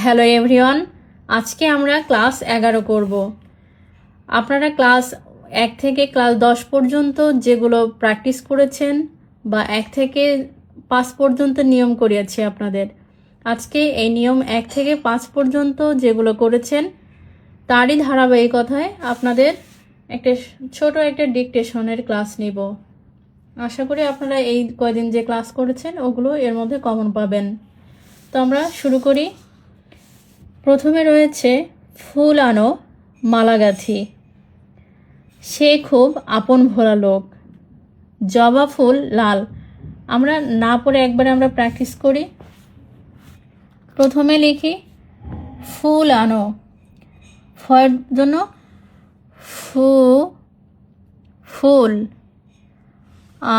Hello everyone, আজকে আমরা class 11 করব। আপনারা ক্লাস 1 থেকে ক্লাস 10 পর্যন্ত যেগুলো প্র্যাকটিস করেছেন বা 1 থেকে 5 পর্যন্ত নিয়ম করিয়েছি আপনাদের। আজকে এই নিয়ম 1 থেকে 5 পর্যন্ত যেগুলো করেছেন তারই ধারাবাহিকতায় আপনাদের ছোট একটা ডিকটেশনের ক্লাস নিব। আশা করি আপনারা এই কয়দিন যে ক্লাস করেছেন ওগুলো এর মধ্যে কমন পাবেন। তো আমরা শুরু করি। প্রথমে রয়েছে ফুল আনো মালাগাথি, সে খুব আপন ভোলা লোক, জবা ফুল লাল। আমরা না পড়ে একবারে আমরা প্র্যাকটিস করি। প্রথমে লিখি ফুল আনো, ফয়ের জন্য ফুল,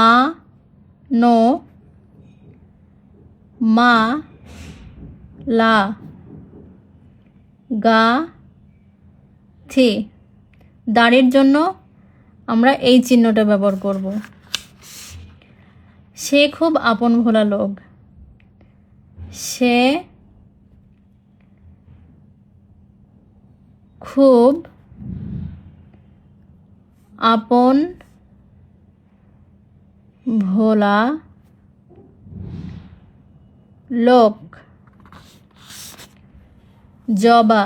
আ নো মা লা গা থি। দাড়ির জন্য আমরা এই চিহ্নটা ব্যবহার করব। সে খুব আপন ভোলা লোক, সে খুব আপন ভোলা লোক। জবা,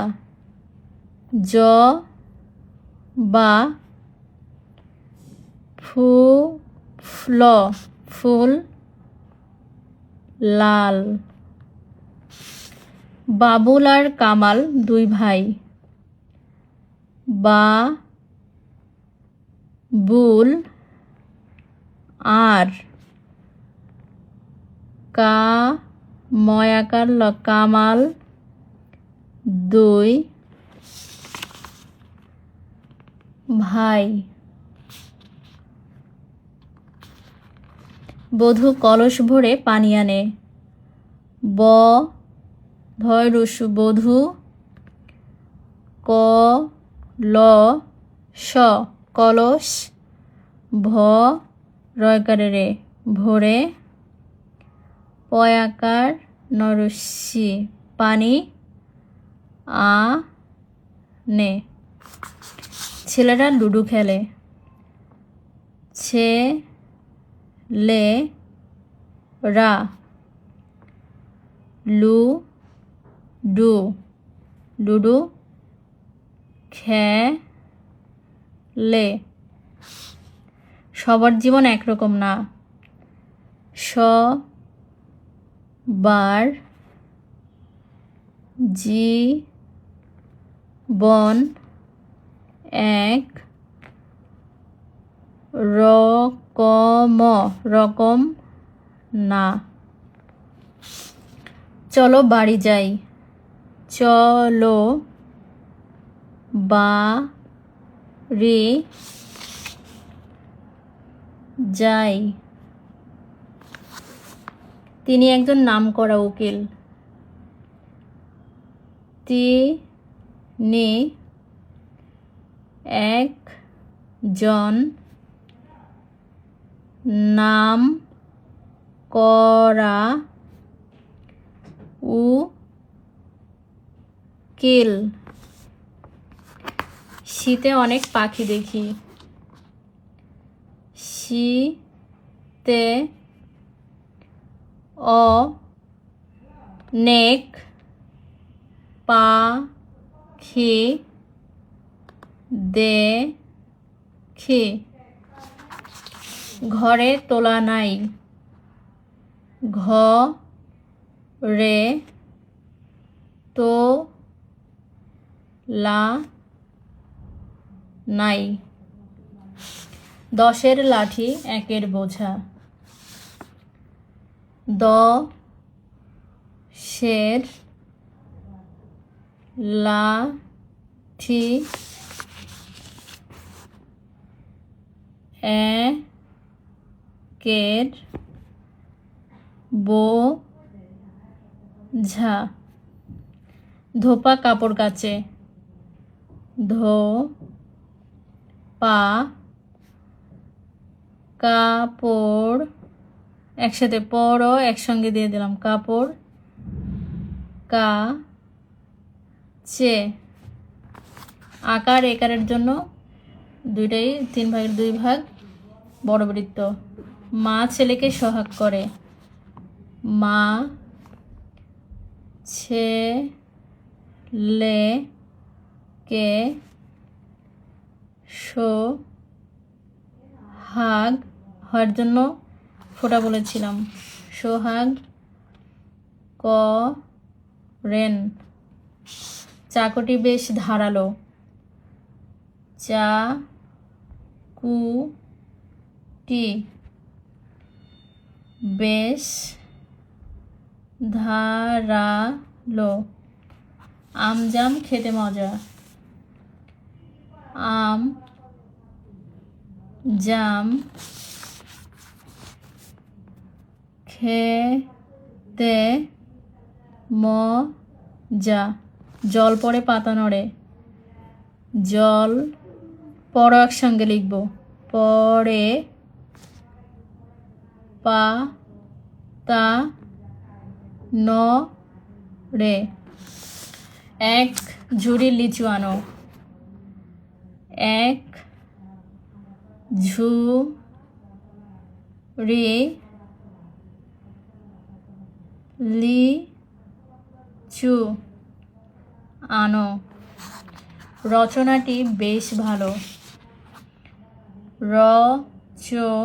জবা ফুল লাল। বাবুল আর কামাল দুই ভাই, বাবুল আর কামাল দুই ভাই। বধূ কলস ভরে পানি আনে, বধূ কলস রে ভরে পয়াকার নরসি পানি আনে। ছেলেরা লুডো খেলে, ছেলেরা লুডো খেলে। সবার জীবন একরকম না, সবার জীবন এক রকম না। চলো বাড়ি যাই, চলো বাড়ি যাই। তিনি একজন নামকরা উকিল, তিনি একজন নামকরা উকিল। শীতে অনেক পাখি দেখি, শীতে অনেক পাখি দেখি। ঘরে তোলা নাই, ঘরে তোলা নাই। 10-এর লাঠি 1-এর বোঝা, 10-এর লাঠি 1-এর বোঝা। ধোপা কাপড় কাচে, ধোপা কাপড় একসাথে পরও একসঙ্গে দিয়ে দিলাম, কাপড় চে, আকার একারের জন্য দুইটাই 3 ভাগের 2 ভাগ বড় বৃত্ত। মা ছেলেকে সোহাগ করে, মা ছেলেকে সোহাগ হওয়ার জন্য ফোঁটা বলেছিলাম, সোহাগ করেন। চাকুটি বেশ ধারালো, চাকুটি বেশ ধারালো। আম জাম খেতে মজা, আম জাম খেতে মজা। জল পড়ে পাতা নড়ে, জল পড়ো একসঙ্গে লিখব, পড়ে পাতা নড়ে। এক ঝুড়ি লিচু আনো, এক ঝুড়ি লিচু আনো। রচনাটি বেশ ভালো, রচনাটি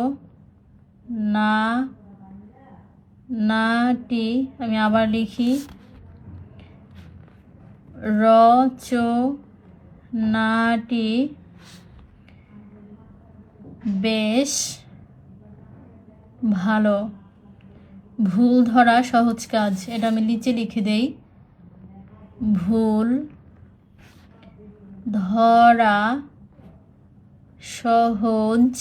আমি আবার লিখি, রচনাটি বেশ ভালো। ভুল ধরা সহজ কাজ, এটা আমি নিচে লিখে দেই, ভুল ধরা সহজ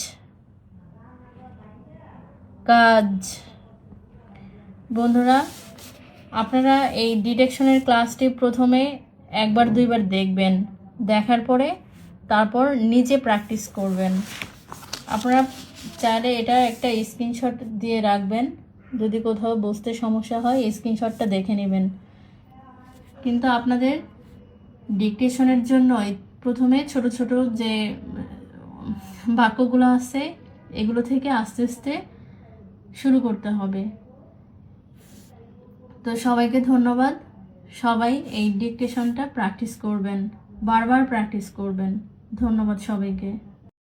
কাজ। বন্ধুরা, আপনারা এই ডিটেকশনের ক্লাসটি প্রথমে 1-2বার দেখবেন, দেখার পরে তারপর নিজে প্র্যাকটিস করবেন। আপনারা চাইলে এটা একটা স্ক্রিনশট দিয়ে রাখবেন, যদি কোথাও বুঝতে সমস্যা হয় স্ক্রিনশটটা দেখে নেবেন। কিন্তু আপনাদের ডিকটেশনের জন্য প্রথমে ছোট ছোট যে বাক্যগুলো আছে এগুলো থেকে আস্তে আস্তে শুরু করতে হবে। তো সবাইকে ধন্যবাদ। সবাই এই ডিকটেশনটা প্র্যাকটিস করবেন, বারবার প্র্যাকটিস করবেন। ধন্যবাদ সবাইকে।